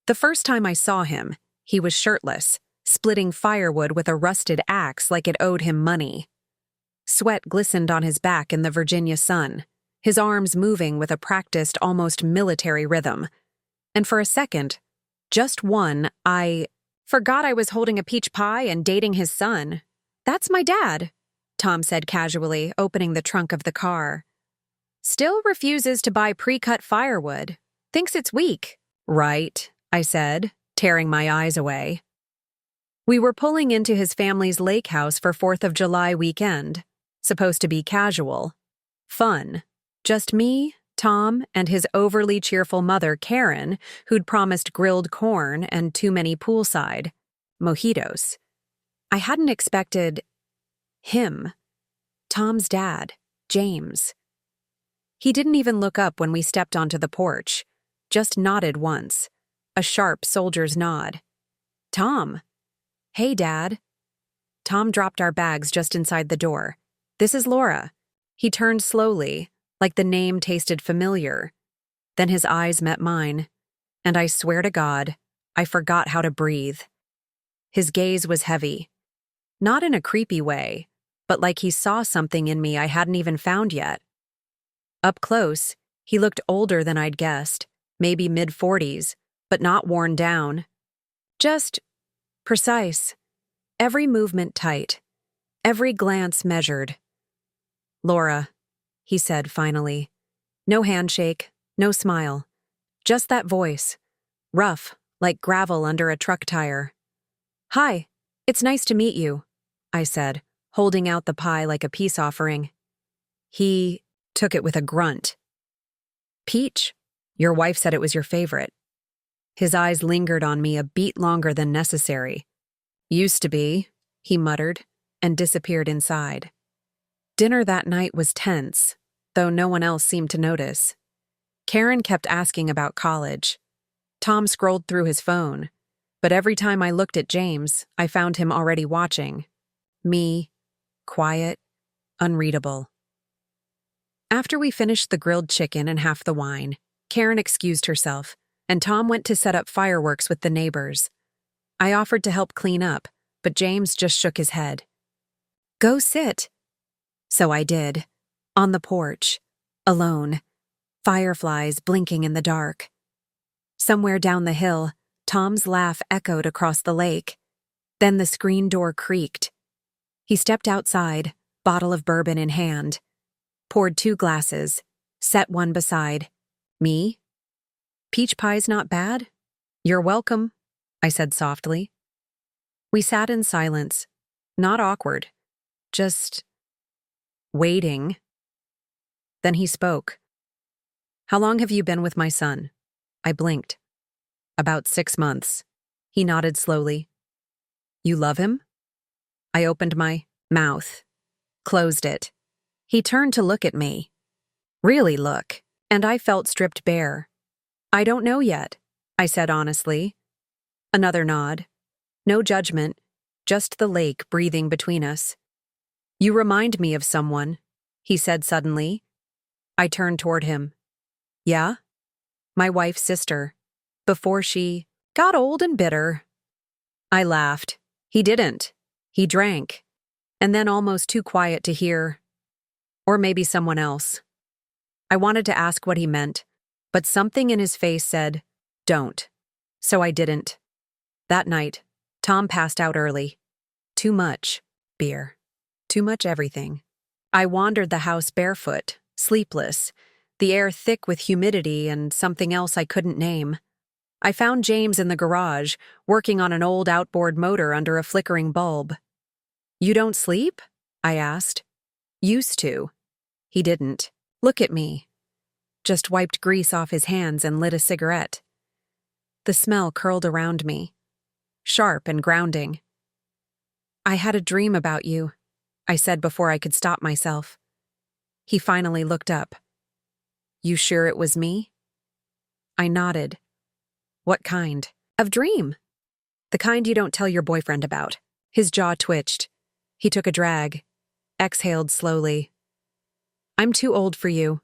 The first time I saw him, he was shirtless, splitting firewood with a rusted axe like it owed him money. Sweat glistened on his back in the Virginia sun, his arms moving with a practiced, almost military rhythm. And for a second, just one, I forgot I was holding a peach pie and dating his son. "That's my dad," Tom said casually, opening the trunk of the car. "Still refuses to buy pre-cut firewood. Thinks it's weak." "Right," I said, tearing my eyes away. We were pulling into his family's lake house for 4th of July weekend. Supposed to be casual. Fun. Just me, Tom, and his overly cheerful mother, Karen, who'd promised grilled corn and too many poolside mojitos. I hadn't expected him. Tom's dad, James. He didn't even look up when we stepped onto the porch, just nodded once, a sharp soldier's nod. "Tom." "Hey, Dad." Tom dropped our bags just inside the door. "This is Laura." He turned slowly, like the name tasted familiar. Then his eyes met mine, and I swear to God, I forgot how to breathe. His gaze was heavy. Not in a creepy way, but like he saw something in me I hadn't even found yet. Up close, he looked older than I'd guessed, maybe mid-40s, but not worn down. Just precise. Every movement tight. Every glance measured. "Laura," he said finally. No handshake, no smile. Just that voice. Rough, like gravel under a truck tire. "Hi, it's nice to meet you," I said, holding out the pie like a peace offering. He took it with a grunt. "Peach, your wife said it was your favorite." His eyes lingered on me a beat longer than necessary. "Used to be," he muttered, and disappeared inside. Dinner that night was tense, though no one else seemed to notice. Karen kept asking about college. Tom scrolled through his phone, but every time I looked at James, I found him already watching. Me, quiet, unreadable. After we finished the grilled chicken and half the wine, Karen excused herself, and Tom went to set up fireworks with the neighbors. I offered to help clean up, but James just shook his head. "Go sit." So I did, on the porch, alone, fireflies blinking in the dark. Somewhere down the hill, Tom's laugh echoed across the lake. Then the screen door creaked. He stepped outside, bottle of bourbon in hand, poured 2 glasses, set one beside. "Me? Peach pie's not bad? You're welcome," I said softly. We sat in silence, not awkward, just waiting. Then he spoke. "How long have you been with my son?" I blinked. "About 6 months." He nodded slowly. "You love him?" I opened my mouth, closed it. He turned to look at me. Really look, and I felt stripped bare. "I don't know yet," I said honestly. Another nod. No judgment, just the lake breathing between us. "You remind me of someone," he said suddenly. I turned toward him. "Yeah?" "My wife's sister. Before she got old and bitter." I laughed. He didn't. He drank. And then almost too quiet to hear. Or maybe someone else. I wanted to ask what he meant, but something in his face said, "Don't." So I didn't. That night, Tom passed out early. Too much beer. Too much everything. I wandered the house barefoot, sleepless, the air thick with humidity and something else I couldn't name. I found James in the garage, working on an old outboard motor under a flickering bulb. "You don't sleep?" I asked. "Used to." He didn't. Look at me. Just wiped grease off his hands and lit a cigarette. The smell curled around me, sharp and grounding. "I had a dream about you," I said before I could stop myself. He finally looked up. "You sure it was me?" I nodded. "What kind of dream?" "The kind you don't tell your boyfriend about." His jaw twitched. He took a drag, exhaled slowly. "I'm too old for you."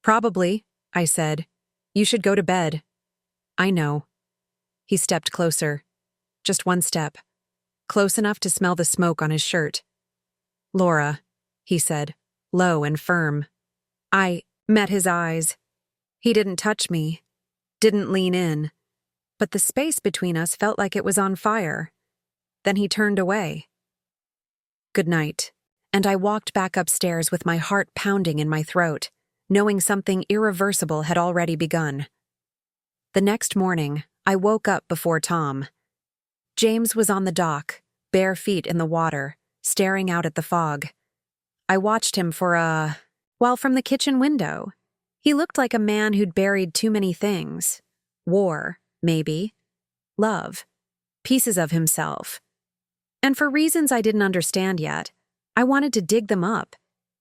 "Probably," I said. "You should go to bed." "I know." He stepped closer. Just one step. Close enough to smell the smoke on his shirt. "Laura," he said, low and firm. I met his eyes. He didn't touch me, didn't lean in, but the space between us felt like it was on fire. Then he turned away. "Good night." And I walked back upstairs with my heart pounding in my throat, knowing something irreversible had already begun. The next morning, I woke up before Tom. James was on the dock, bare feet in the water, staring out at the fog. I watched him while from the kitchen window. He looked like a man who'd buried too many things. War, maybe. Love. Pieces of himself. And for reasons I didn't understand yet, I wanted to dig them up,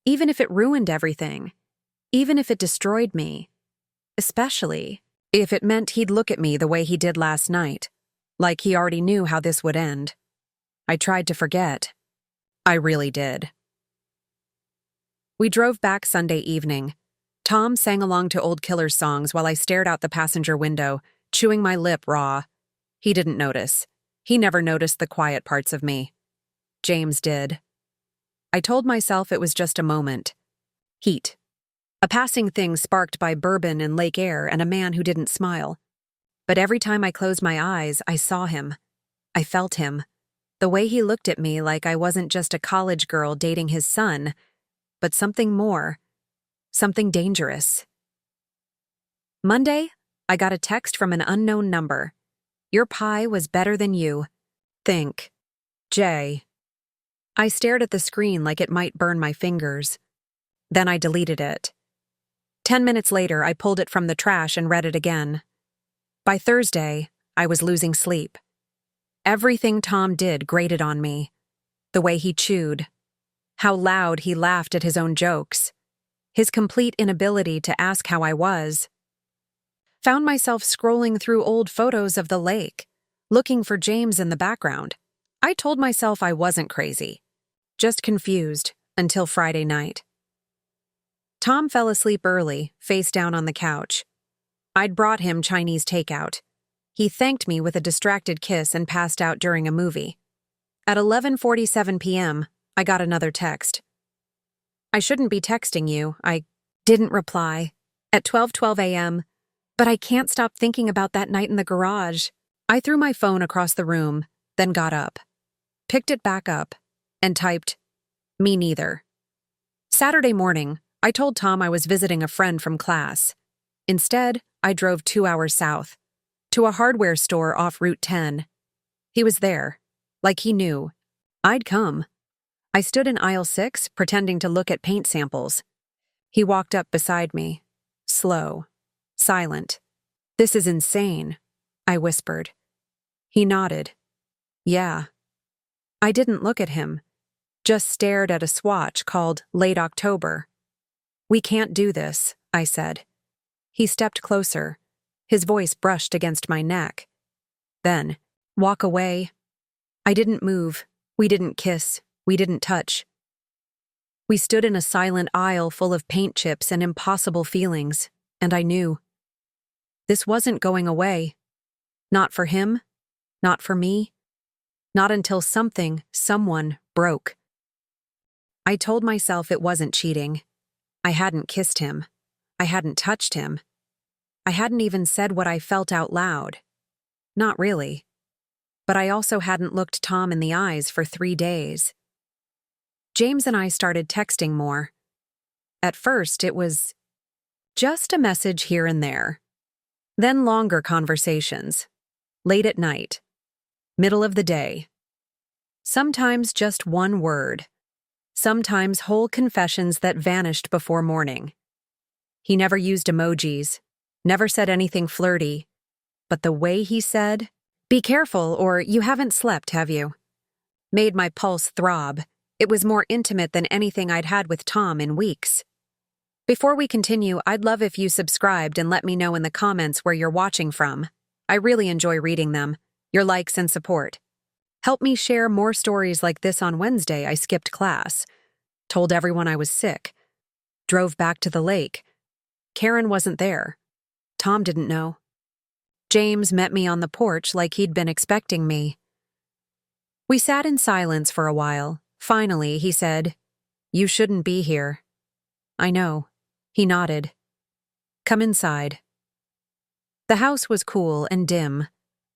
even if it ruined everything, even if it destroyed me. Especially if it meant he'd look at me the way he did last night, like he already knew how this would end. I tried to forget. I really did. We drove back Sunday evening. Tom sang along to Old Killer's songs while I stared out the passenger window, chewing my lip raw. He didn't notice. He never noticed the quiet parts of me. James did. I told myself it was just a moment. Heat. A passing thing sparked by bourbon and lake air and a man who didn't smile. But every time I closed my eyes, I saw him. I felt him. The way he looked at me like I wasn't just a college girl dating his son, but something more. Something dangerous. Monday, I got a text from an unknown number. "Your pie was better than you. Think. Jay." I stared at the screen like it might burn my fingers. Then I deleted it. 10 minutes later, I pulled it from the trash and read it again. By Thursday, I was losing sleep. Everything Tom did grated on me. The way he chewed. How loud he laughed at his own jokes. His complete inability to ask how I was. Found myself scrolling through old photos of the lake, looking for James in the background. I told myself I wasn't crazy, just confused, until Friday night. Tom fell asleep early, face down on the couch. I'd brought him Chinese takeout. He thanked me with a distracted kiss and passed out during a movie. At 11:47 p.m., I got another text. "I shouldn't be texting you." I didn't reply. At 12:12 a.m., but I can't stop thinking about that night in the garage. I threw my phone across the room, then got up, picked it back up, and typed, "Me neither." Saturday morning, I told Tom I was visiting a friend from class. Instead, I drove 2 hours south, to a hardware store off Route 10. He was there, like he knew. I'd come. I stood in aisle 6, pretending to look at paint samples. He walked up beside me, slow, silent. "This is insane," I whispered. He nodded. "Yeah." I didn't look at him, just stared at a swatch called Late October. "We can't do this," I said. He stepped closer. His voice brushed against my neck. Then, "Walk away." I didn't move. We didn't kiss. We didn't touch. We stood in a silent aisle full of paint chips and impossible feelings, and I knew. This wasn't going away. Not for him. Not for me. Not until someone broke. I told myself it wasn't cheating. I hadn't kissed him. I hadn't touched him. I hadn't even said what I felt out loud. Not really. But I also hadn't looked Tom in the eyes for 3 days. James and I started texting more. At first, it was just a message here and there. Then longer conversations. Late at night. Middle of the day. Sometimes just one word. Sometimes whole confessions that vanished before morning. He never used emojis, never said anything flirty. But the way he said, "Be careful or you haven't slept, have you?" made my pulse throb. It was more intimate than anything I'd had with Tom in weeks. Before we continue, I'd love if you subscribed and let me know in the comments where you're watching from. I really enjoy reading them, your likes and support. Help me share more stories like this. On Wednesday, I skipped class, told everyone I was sick, drove back to the lake. Karen wasn't there. Tom didn't know. James met me on the porch like he'd been expecting me. We sat in silence for a while. Finally, he said, "You shouldn't be here." "I know." He nodded. "Come inside." The house was cool and dim.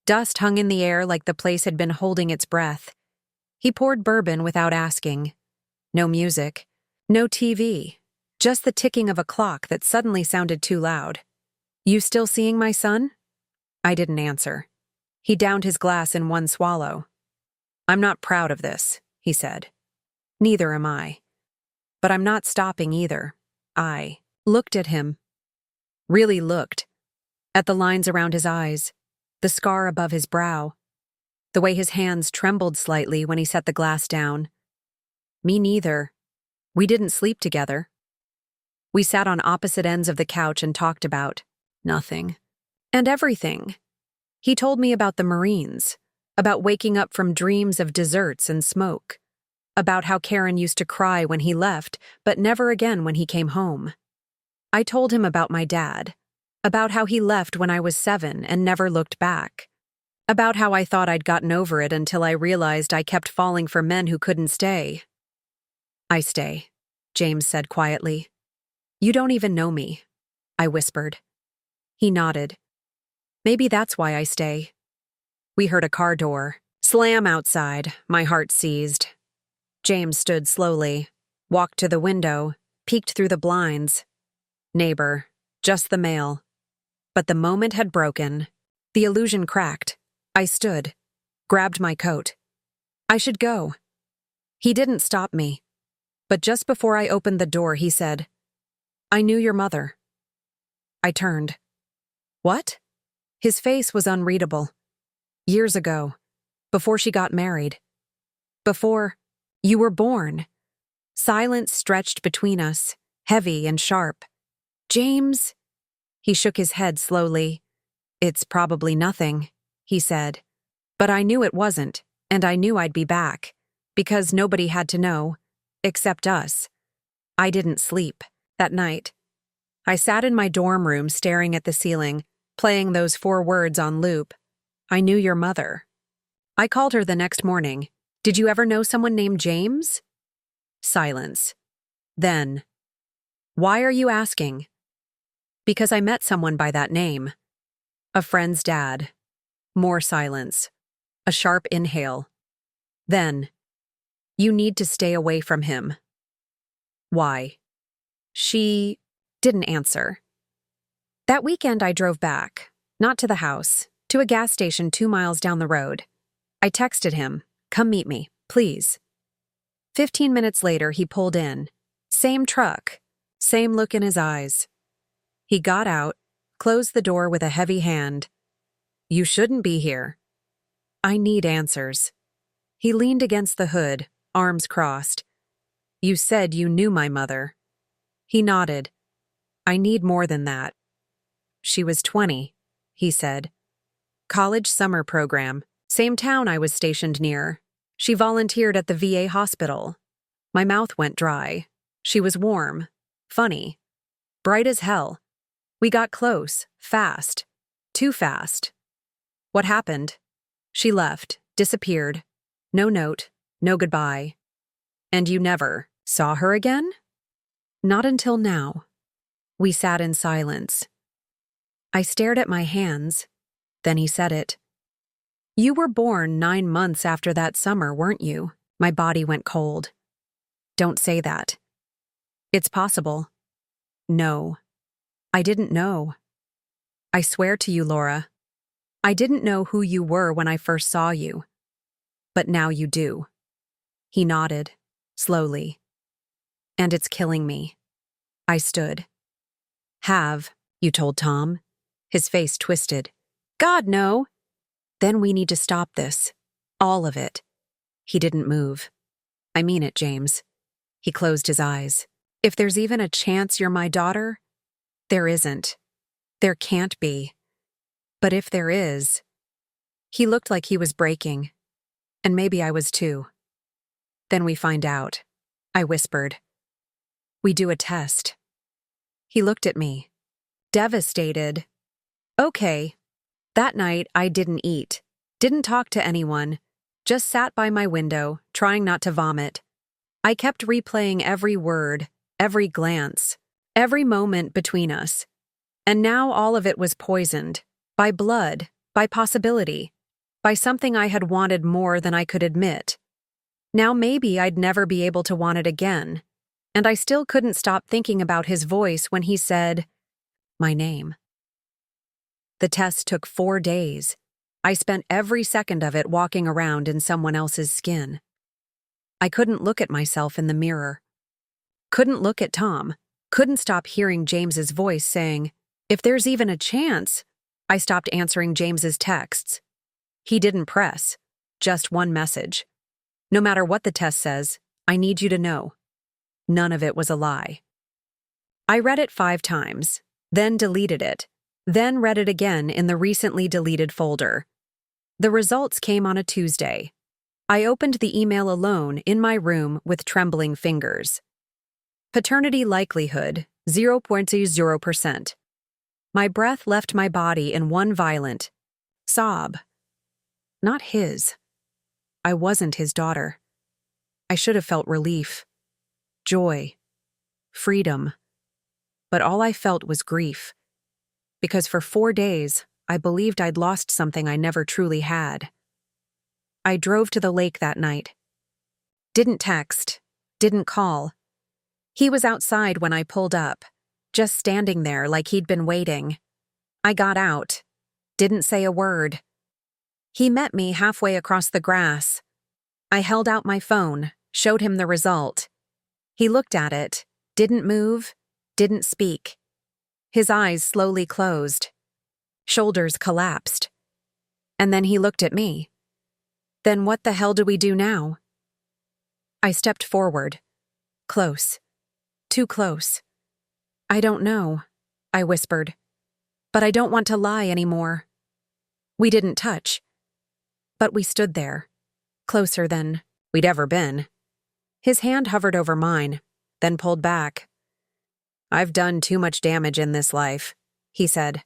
Dust hung in the air like the place had been holding its breath. He poured bourbon without asking. No music. No TV. Just the ticking of a clock that suddenly sounded too loud. "You still seeing my son?" I didn't answer. He downed his glass in one swallow. "I'm not proud of this," he said. "Neither am I. But I'm not stopping either." I looked at him. Really looked. At the lines around his eyes, the scar above his brow, the way his hands trembled slightly when he set the glass down. Me neither. We didn't sleep together. We sat on opposite ends of the couch and talked about nothing. And everything. He told me about the Marines, about waking up from dreams of desserts and smoke, about how Karen used to cry when he left, but never again when he came home. I told him about my dad, about how he left when I was 7 and never looked back, about how I thought I'd gotten over it until I realized I kept falling for men who couldn't stay. "I stay," James said quietly. "You don't even know me," I whispered. He nodded. "Maybe that's why I stay." We heard a car door slam outside. My heart seized. James stood slowly, walked to the window, peeked through the blinds. Neighbor, just the mail. But the moment had broken. The illusion cracked. I stood, grabbed my coat. I should go. He didn't stop me. But just before I opened the door, he said, "I knew your mother." I turned. "What?" His face was unreadable. "Years ago, before she got married. Before you were born." Silence stretched between us, heavy and sharp. "James?" He shook his head slowly. "It's probably nothing," he said. But I knew it wasn't, and I knew I'd be back, because nobody had to know, except us. I didn't sleep that night. I sat in my dorm room staring at the ceiling, playing those 4 words on loop. I knew your mother. I called her the next morning. "Did you ever know someone named James?" Silence. Then, "Why are you asking?" "Because I met someone by that name. A friend's dad." More silence. A sharp inhale. Then, "You need to stay away from him." "Why?" She didn't answer. That weekend I drove back, not to the house, to a gas station 2 miles down the road. I texted him, "Come meet me, please." 15 minutes later, he pulled in. Same truck, same look in his eyes. He got out, closed the door with a heavy hand. "You shouldn't be here." "I need answers." He leaned against the hood, arms crossed. "You said you knew my mother." He nodded. "I need more than that." "She was 20, he said. "College summer program, same town I was stationed near. She volunteered at the VA hospital." My mouth went dry. She was warm, funny, bright as hell. We got close, fast, too fast. "What happened?" "She left, disappeared. No note, no goodbye." "And you never saw her again?" "Not until now." We sat in silence. I stared at my hands. Then he said it. "You were born 9 months after that summer, weren't you?" My body went cold. "Don't say that." "It's possible." "No. I didn't know." "I swear to you, Laura, I didn't know who you were when I first saw you. But now you do." He nodded, slowly. "And it's killing me." I stood. "Have you told Tom?" His face twisted. "God, no." "Then we need to stop this. All of it." He didn't move. "I mean it, James." He closed his eyes. "If there's even a chance you're my daughter, there isn't. There can't be. But if there is..." He looked like he was breaking. And maybe I was too. "Then we find out," I whispered. "We do a test." He looked at me, devastated. "Okay, That night, I didn't eat, didn't talk to anyone, just sat by my window, trying not to vomit. I kept replaying every word, every glance, every moment between us. And now all of it was poisoned, by blood, by possibility, by something I had wanted more than I could admit. Now maybe I'd never be able to want it again, and I still couldn't stop thinking about his voice when he said, my name. The test took 4 days. I spent every second of it walking around in someone else's skin. I couldn't look at myself in the mirror. Couldn't look at Tom. Couldn't stop hearing James's voice saying, if there's even a chance. I stopped answering James's texts. He didn't press. Just one message. No matter what the test says, I need you to know. None of it was a lie. I read it 5 times, then deleted it, then read it again in the recently deleted folder. The results came on a Tuesday. I opened the email alone in my room with trembling fingers. Paternity likelihood, 0.0%. My breath left my body in one violent sob. Not his. I wasn't his daughter. I should have felt relief, joy, freedom. But all I felt was grief. Because for 4 days, I believed I'd lost something I never truly had. I drove to the lake that night. Didn't text, didn't call. He was outside when I pulled up, just standing there like he'd been waiting. I got out, didn't say a word. He met me halfway across the grass. I held out my phone, showed him the result. He looked at it, didn't move, didn't speak. His eyes slowly closed. Shoulders collapsed. And then he looked at me. Then what the hell do we do now? I stepped forward. Close. Too close. I don't know, I whispered. But I don't want to lie anymore. We didn't touch. But we stood there, closer than we'd ever been. His hand hovered over mine, then pulled back. I've done too much damage in this life, he said.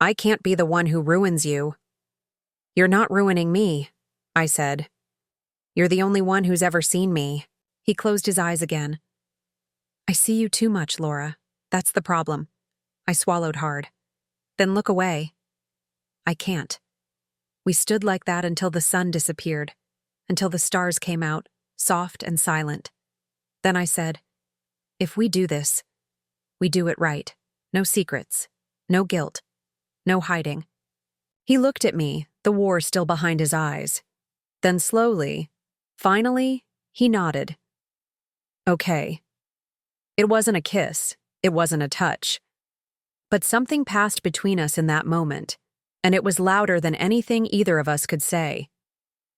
I can't be the one who ruins you. You're not ruining me, I said. You're the only one who's ever seen me. He closed his eyes again. I see you too much, Laura. That's the problem. I swallowed hard. Then look away. I can't. We stood like that until the sun disappeared, until the stars came out, soft and silent. Then I said, if we do this, we do it right. No secrets, no guilt, no hiding. He looked at me, the war still behind his eyes. Then slowly, finally, he nodded. Okay. It wasn't a kiss, it wasn't a touch. But something passed between us in that moment, and it was louder than anything either of us could say.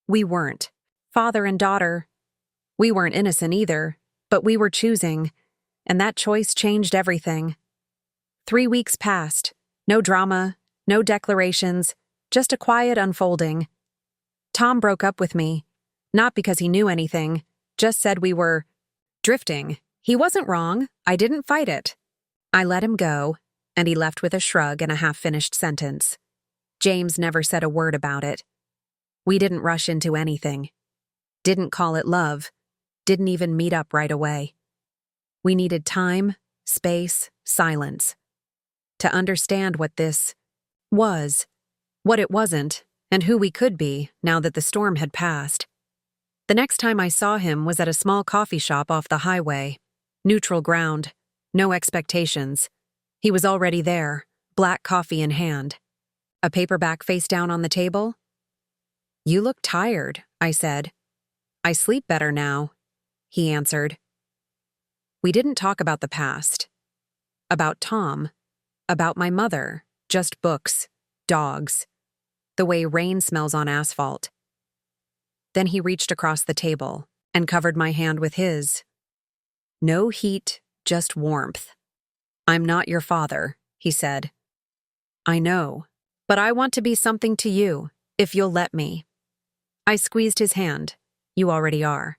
We weren't. Father and daughter. We weren't innocent either, but we were choosing, and that choice changed everything. 3 weeks passed. No drama, no declarations, just a quiet unfolding. Tom broke up with me, not because he knew anything, just said we were drifting. He wasn't wrong, I didn't fight it. I let him go, and he left with a shrug and a half-finished sentence. James never said a word about it. We didn't rush into anything. Didn't call it love. Didn't even meet up right away. We needed time, space, silence. To understand what this was, what it wasn't, and who we could be now that the storm had passed. The next time I saw him was at a small coffee shop off the highway. Neutral ground. No expectations. He was already there, black coffee in hand. A paperback face down on the table? You look tired, I said. I sleep better now, he answered. We didn't talk about the past. About Tom. About my mother. Just books. Dogs. The way rain smells on asphalt. Then he reached across the table and covered my hand with his. No heat, just warmth. I'm not your father, he said. I know, but I want to be something to you, if you'll let me. I squeezed his hand. You already are.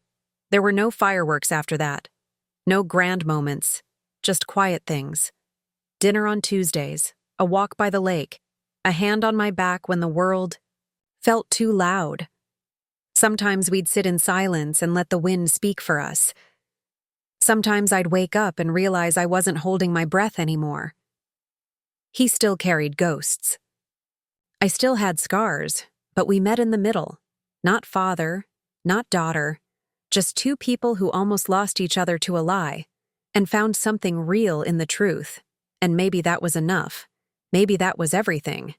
There were no fireworks after that. No grand moments, just quiet things. Dinner on Tuesdays, a walk by the lake, a hand on my back when the world felt too loud. Sometimes we'd sit in silence and let the wind speak for us. Sometimes I'd wake up and realize I wasn't holding my breath anymore. He still carried ghosts. I still had scars, but we met in the middle. Not father, not daughter, just two people who almost lost each other to a lie, and found something real in the truth. And maybe that was enough. Maybe that was everything.